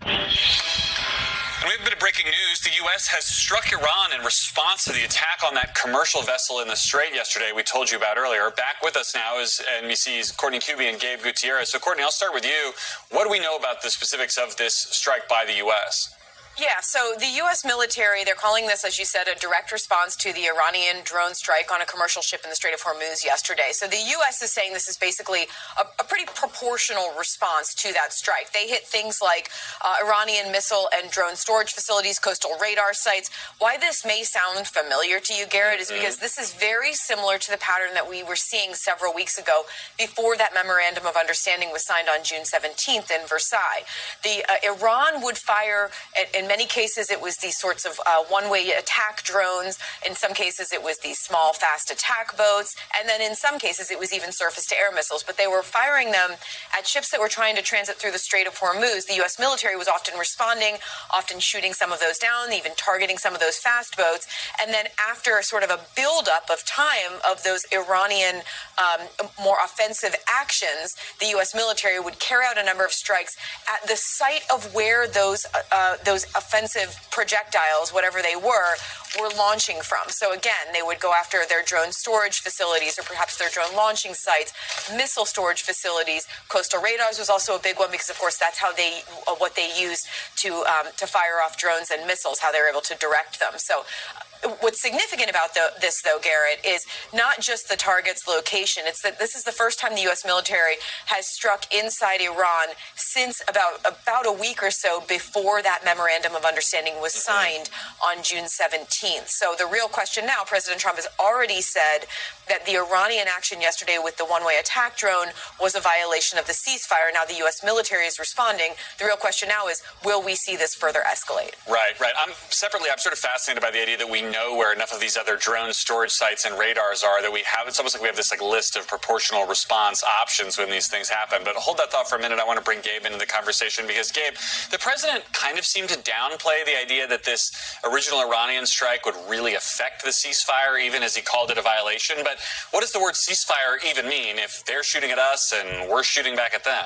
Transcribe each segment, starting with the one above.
And we have a bit of breaking news. The U.S. has struck Iran in response to the attack on that commercial vessel in the Strait yesterday we told you about earlier. Back with us now is NBC's Courtney Cuby and Gabe Gutierrez. So, Courtney, I'll start with you. What do we know about the specifics of this strike by the U.S.? Yeah, so the U.S. military, they're calling this, as you said, a direct response to the Iranian drone strike on a commercial ship in the Strait of Hormuz yesterday. So the U.S. is saying this is basically a pretty proportional response to that strike. They hit things like Iranian missile and drone storage facilities, coastal radar sites. Why this may sound familiar to you, Garrett, is because this is very similar to the pattern that we were seeing several weeks ago before that memorandum of understanding was signed on June 17th in Versailles. Iran would fire in many cases, it was these sorts of one-way attack drones. In some cases, it was these small, fast attack boats. And then in some cases, it was even surface-to-air missiles. But they were firing them at ships that were trying to transit through the Strait of Hormuz. The U.S. military was often responding, often shooting some of those down, even targeting some of those fast boats. And then after sort of a buildup of time of those Iranian more offensive actions, the U.S. military would carry out a number of strikes at the site of where those offensive projectiles, whatever they were launching from. So again, they would go after their drone storage facilities or perhaps their drone launching sites, missile storage facilities. Coastal radars was also a big one because, of course, that's how what they used to fire off drones and missiles, how they were able to direct them. So what's significant about this, though, Garrett, is not just the target's location. It's that this is the first time the U.S. military has struck inside Iran since about a week or so before that memorandum of understanding was signed on June 17th. So the real question now, President Trump has already said that the Iranian action yesterday with the one-way attack drone was a violation of the ceasefire. Now the U.S. military is responding. The real question now is, will we see this further escalate? Right. I'm sort of fascinated by the idea that we know where enough of these other drone storage sites and radars are that we have. It's almost like we have this list of proportional response options when these things happen. But hold that thought for a minute. I want to bring Gabe into the conversation because, Gabe, the president kind of seemed to downplay the idea that this original Iranian strike would really affect the ceasefire, even as he called it a violation. But what does the word ceasefire even mean if they're shooting at us and we're shooting back at them?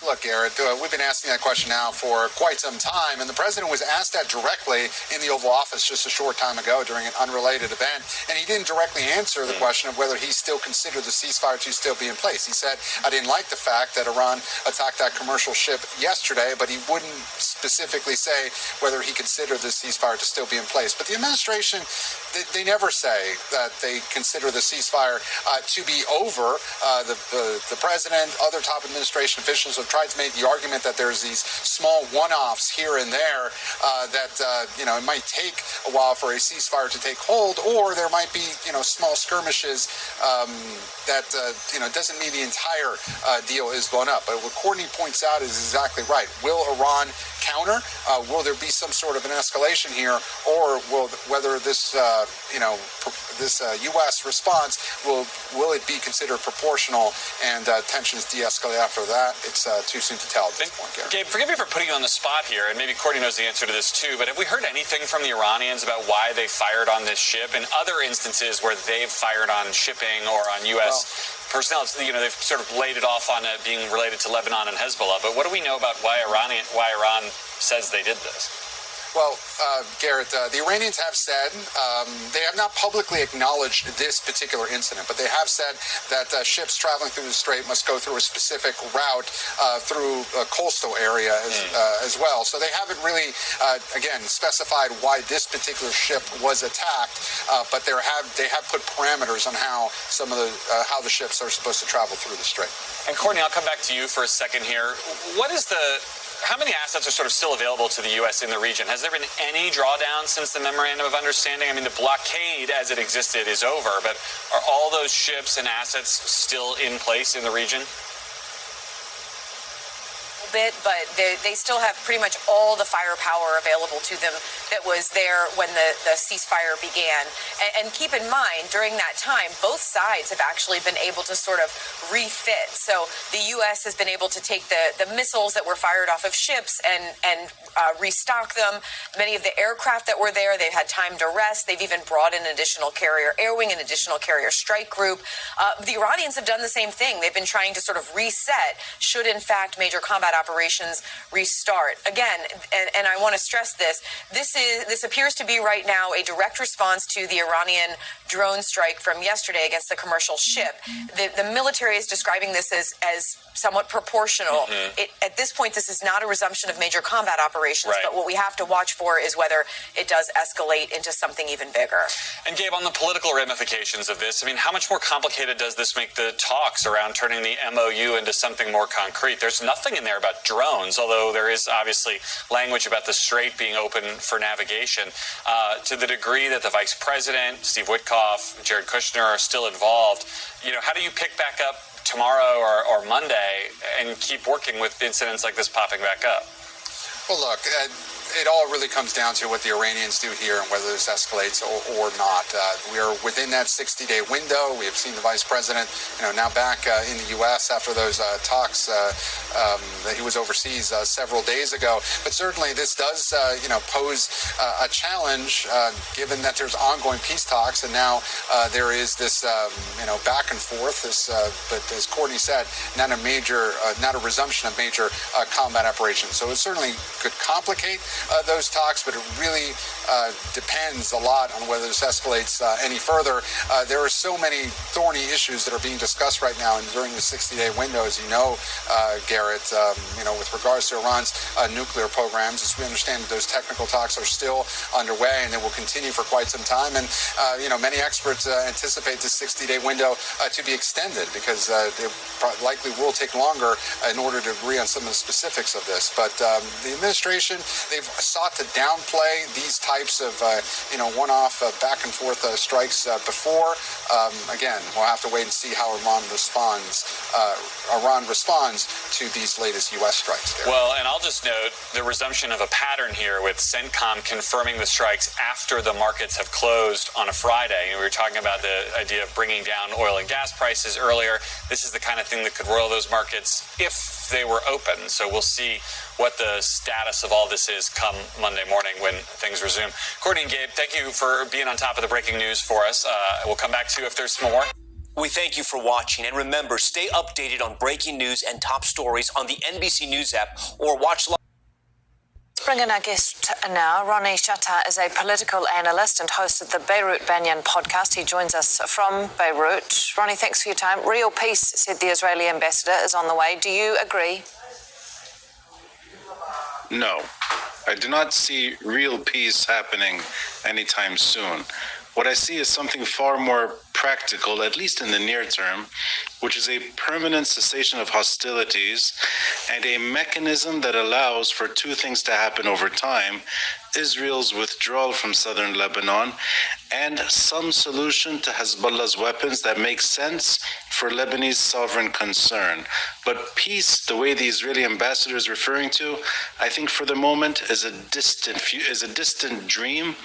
Look, Garrett, we've been asking that question now for quite some time, and the president was asked that directly in the Oval Office just a short time ago during an unrelated event, and he didn't directly answer the question of whether he still considered the ceasefire to still be in place. He said, I didn't like the fact that Iran attacked that commercial ship yesterday, but he wouldn't specifically say whether he considered the ceasefire to still be in place. But the administration, they never say that they consider the ceasefire to be over. The president, other top administration officials have tried to make the argument that there's these small one-offs here and there that it might take a while for a ceasefire to take hold, or there might be small skirmishes that doesn't mean the entire deal is blown up. But what Courtney points out is exactly right. Will Iran counter? Will there be some sort of an escalation here, or whether this U.S. response will it be considered proportional and tensions de-escalate after that? It's too soon to tell at this point, Garrett. Gabe, forgive me for putting you on the spot here, and maybe Courtney knows the answer to this too, but have we heard anything from the Iranians about why they fired on this ship and other instances where they've fired on shipping or on U.S. personnel? They've sort of laid it off on it being related to Lebanon and Hezbollah, but what do we know about why Iran says they did this? Well, Garrett, the Iranians have said, they have not publicly acknowledged this particular incident, but they have said that ships traveling through the strait must go through a specific route through a coastal area as well. So they haven't really, again, specified why this particular ship was attacked, but they have put parameters on how how the ships are supposed to travel through the strait. And Courtney, I'll come back to you for a second here. How many assets are sort of still available to the U.S. in the region? Has there been any drawdown since the Memorandum of Understanding? I mean, the blockade as it existed is over, but are all those ships and assets still in place in the region? Bit, but they still have pretty much all the firepower available to them that was there when the ceasefire began. And keep in mind, during that time, both sides have actually been able to sort of refit. So the U.S. has been able to take the missiles that were fired off of ships and restock them. Many of the aircraft that were there, they've had time to rest. They've even brought in an additional carrier air wing, an additional carrier strike group. The Iranians have done the same thing. They've been trying to sort of reset should, in fact, major combat operations restart. Again, and I want to stress this appears to be right now a direct response to the Iranian drone strike from yesterday against the commercial ship. The military is describing this as somewhat proportional. At this point, this is not a resumption of major combat operations, but what we have to watch for is whether it does escalate into something even bigger. And Gabe, on the political ramifications of this, I mean, how much more complicated does this make the talks around turning the MOU into something more concrete? There's nothing in there about drones, although there is obviously language about the strait being open for navigation. To the degree that the Vice President, Steve Witkoff, Jared Kushner are still involved, how do you pick back up tomorrow or Monday and keep working with incidents like this popping back up? Well, look, it all really comes down to what the Iranians do here and whether this escalates or not. We are within that 60-day window. We have seen the vice president, now back in the U.S. after those talks that he was overseas several days ago. But certainly this does, pose a challenge given that there's ongoing peace talks, and now there is this, back and forth. But as Courtney said, not a resumption of major combat operations. So it certainly could complicate those talks, but it really depends a lot on whether this escalates any further. There are so many thorny issues that are being discussed right now and during the 60-day window, as you know, Garrett, with regards to Iran's nuclear programs. As we understand, those technical talks are still underway and they will continue for quite some time. And, many experts anticipate this 60-day window to be extended because it likely will take longer in order to agree on some of the specifics of this. But the administration, they've sought to downplay these types of, one-off back and forth strikes before. Again, we'll have to wait and see how Iran responds to these latest U.S. strikes. There. Well, and I'll just note the resumption of a pattern here with CENTCOM confirming the strikes after the markets have closed on a Friday. We were talking about the idea of bringing down oil and gas prices earlier. This is the kind of thing that could roil those markets if they were open. So we'll see what the status of all this is come Monday morning when things resume. Courtney and Gabe, thank you for being on top of the breaking news for us. We'll come back to you if there's more. We thank you for watching, and remember, stay updated on breaking news and top stories on the NBC News app or watch live. Let's bring in our guest now. Ronnie Shatta is a political analyst and host of the Beirut Banyan podcast. He joins us from Beirut. Ronnie, thanks for your time. Real peace, said the Israeli ambassador, is on the way. Do you agree? No, I do not see real peace happening anytime soon. What I see is something far more practical, at least in the near term, which is a permanent cessation of hostilities and a mechanism that allows for two things to happen over time: Israel's withdrawal from southern Lebanon and some solution to Hezbollah's weapons that makes sense for Lebanese sovereign concern. But peace, the way the Israeli ambassador is referring to, I think for the moment is a distant dream.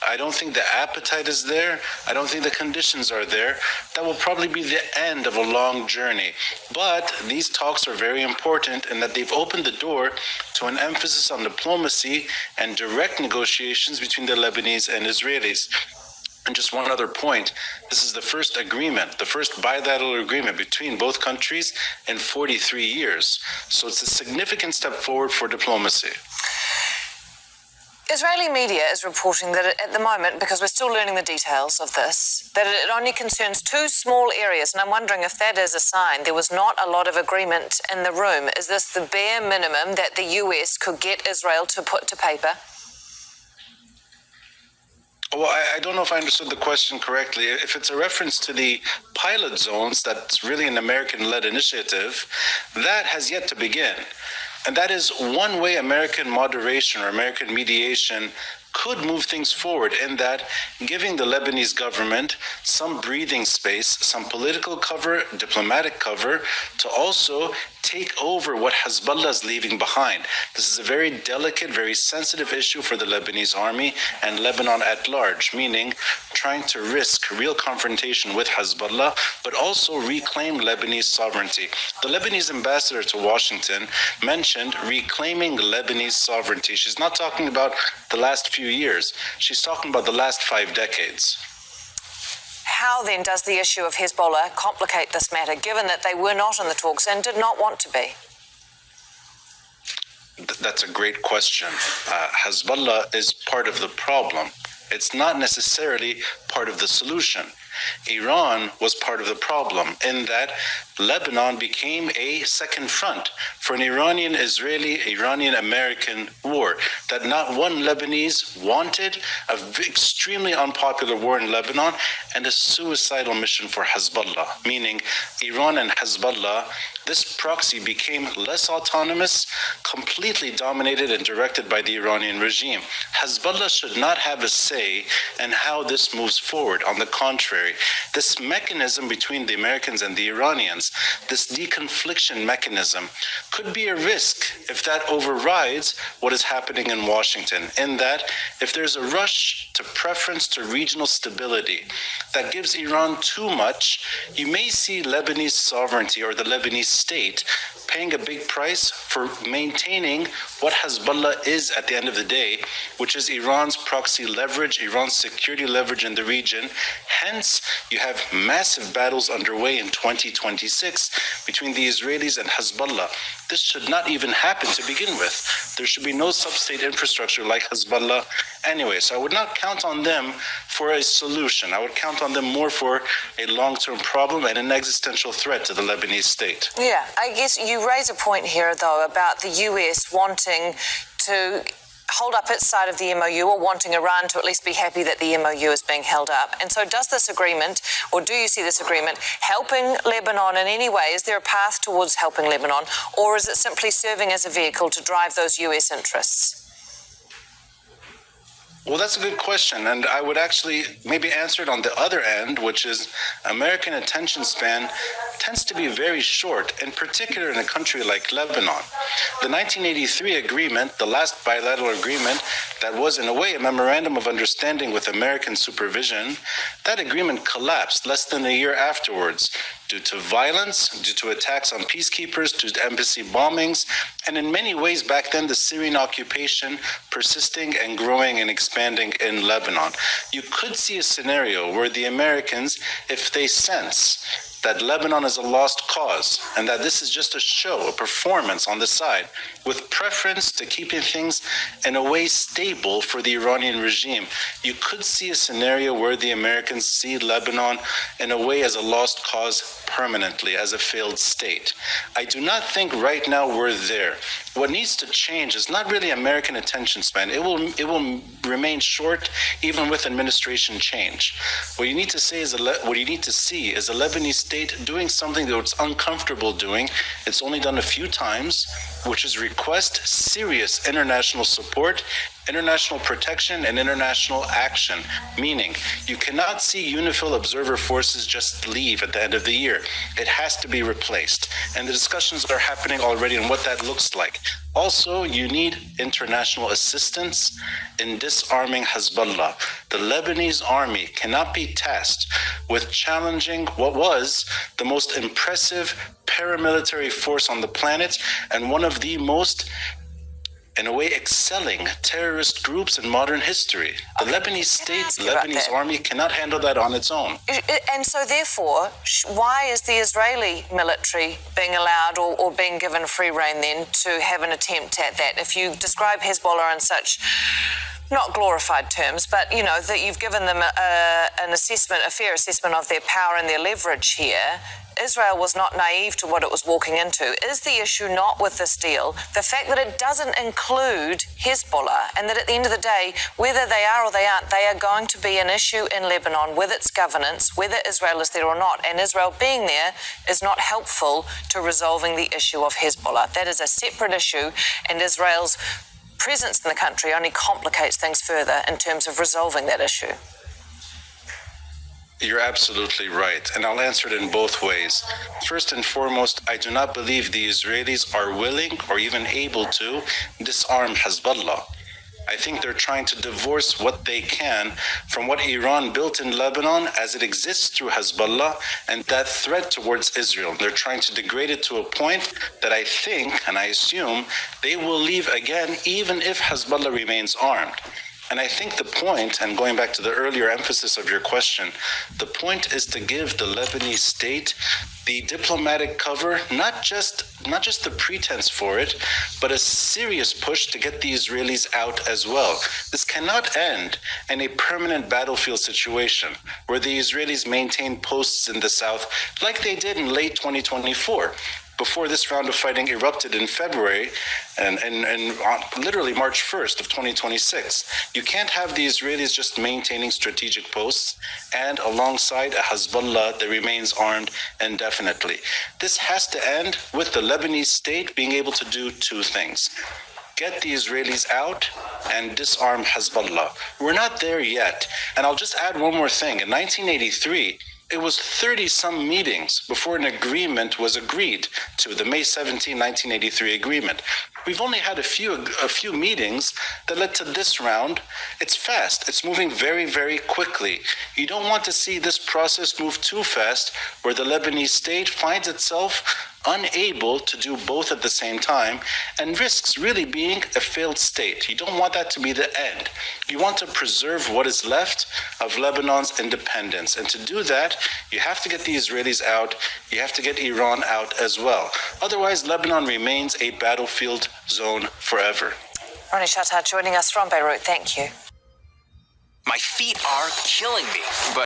I don't think the appetite is there. I don't think the conditions are there. That will probably be the end of a long journey. But these talks are very important in that they've opened the door to an emphasis on diplomacy and direct negotiations between the Lebanese and Israelis. And just one other point, this is the first agreement, the first bilateral agreement between both countries in 43 years. So it's a significant step forward for diplomacy. Israeli media is reporting that at the moment, because we're still learning the details of this, that it only concerns two small areas. And I'm wondering if that is a sign there was not a lot of agreement in the room. Is this the bare minimum that the US could get Israel to put to paper? Well, I don't know if I understood the question correctly. If it's a reference to the pilot zones, that's really an American-led initiative, that has yet to begin. And that is one way American moderation or American mediation could move things forward, in that giving the Lebanese government some breathing space, some political cover, diplomatic cover, to also take over what Hezbollah is leaving behind. This is a very delicate, very sensitive issue for the Lebanese army and Lebanon at large, meaning trying to risk real confrontation with Hezbollah, but also reclaim Lebanese sovereignty. The Lebanese ambassador to Washington mentioned reclaiming Lebanese sovereignty. She's not talking about the last few years. She's talking about the last 5 decades. How then does the issue of Hezbollah complicate this matter, given that they were not in the talks and did not want to be? That's a great question. Hezbollah is part of the problem. It's not necessarily part of the solution. Iran was part of the problem in that Lebanon became a second front for an Iranian-Israeli, Iranian-American war that not one Lebanese wanted, an extremely unpopular war in Lebanon, and a suicidal mission for Hezbollah, meaning Iran and Hezbollah, this proxy became less autonomous, completely dominated and directed by the Iranian regime. Hezbollah should not have a say in how this moves forward. On the contrary, this mechanism between the Americans and the Iranians, this deconfliction mechanism, could be a risk if that overrides what is happening in Washington, in that if there's a rush to preference to regional stability that gives Iran too much, you may see Lebanese sovereignty or the Lebanese state paying a big price for maintaining what Hezbollah is at the end of the day, which is Iran's proxy leverage, Iran's security leverage in the region. Hence, you have massive battles underway in 2026 between the Israelis and Hezbollah. This should not even happen to begin with. There should be no sub-state infrastructure like Hezbollah anyway. So I would not count on them for a solution. I would count on them more for a long-term problem and an existential threat to the Lebanese state. Yeah, I guess you raise a point here, though, about the US wanting to hold up its side of the MOU, or wanting Iran to at least be happy that the MOU is being held up. And so does this agreement, or do you see this agreement, helping Lebanon in any way? Is there a path towards helping Lebanon, or is it simply serving as a vehicle to drive those US interests? Well, that's a good question, and I would actually maybe answer it on the other end, which is American attention span tends to be very short, in particular in a country like Lebanon. The 1983 agreement, the last bilateral agreement that was in a way a memorandum of understanding with American supervision, that agreement collapsed less than a year afterwards due to violence, due to attacks on peacekeepers, due to embassy bombings, and in many ways back then the Syrian occupation persisting and growing and expanding in Lebanon. You could see a scenario where the Americans, if they sense that Lebanon is a lost cause and that this is just a show, a performance on the side, with preference to keeping things in a way stable for the Iranian regime, you could see a scenario where the Americans see Lebanon in a way as a lost cause permanently, as a failed state. I do not think right now we're there. What needs to change is not really American attention span. It will remain short even with administration change. What you need to see is a Lebanese state doing something that it's uncomfortable doing. It's only done a few times, which is request serious international support, international protection, and international action. Meaning, you cannot see UNIFIL observer forces just leave at the end of the year. It has to be replaced. And the discussions are happening already on what that looks like. Also, you need international assistance in disarming Hezbollah. The Lebanese army cannot be tasked with challenging what was the most impressive paramilitary force on the planet and one of the most, in a way, excelling terrorist groups in modern history. The Lebanese state, the Lebanese army cannot handle that on its own. And so therefore, why is the Israeli military being allowed or being given free rein then to have an attempt at that? If you describe Hezbollah in such, not glorified terms, but, you know, that you've given them an assessment, a fair assessment of their power and their leverage here, Israel was not naive to what it was walking into. Is the issue not with this deal the fact that it doesn't include Hezbollah, and that at the end of the day, whether they are or they aren't, they are going to be an issue in Lebanon with its governance, whether Israel is there or not, and Israel being there is not helpful to resolving the issue of Hezbollah. That is a separate issue, and Israel's presence in the country only complicates things further in terms of resolving that issue. You're absolutely right, and I'll answer it in both ways. First and foremost, I do not believe the Israelis are willing or even able to disarm Hezbollah. I think they're trying to divorce what they can from what Iran built in Lebanon as it exists through Hezbollah and that threat towards Israel. They're trying to degrade it to a point that I think, and I assume, they will leave again even if Hezbollah remains armed. And I think the point, and going back to the earlier emphasis of your question, the point is to give the Lebanese state the diplomatic cover, not just the pretense for it, but a serious push to get the Israelis out as well. This cannot end in a permanent battlefield situation where the Israelis maintain posts in the south like they did in late 2024. Before this round of fighting erupted in February and literally March 1st of 2026. You can't have the Israelis just maintaining strategic posts and alongside a Hezbollah that remains armed indefinitely. This has to end with the Lebanese state being able to do two things: get the Israelis out and disarm Hezbollah. We're not there yet. And I'll just add one more thing. In 1983, it was 30-some meetings before an agreement was agreed to, the May 17, 1983 agreement. We've only had a few meetings that led to this round. It's fast. It's moving very, very quickly. You don't want to see this process move too fast, where the Lebanese state finds itself unable to do both at the same time and risks really being a failed state. You don't want that to be the end. You want to preserve what is left of Lebanon's independence. And to do that, you have to get the Israelis out. You have to get Iran out as well. Otherwise, Lebanon remains a battlefield zone forever. Ronnie Chattar joining us from Beirut. Thank you. My feet are killing me, but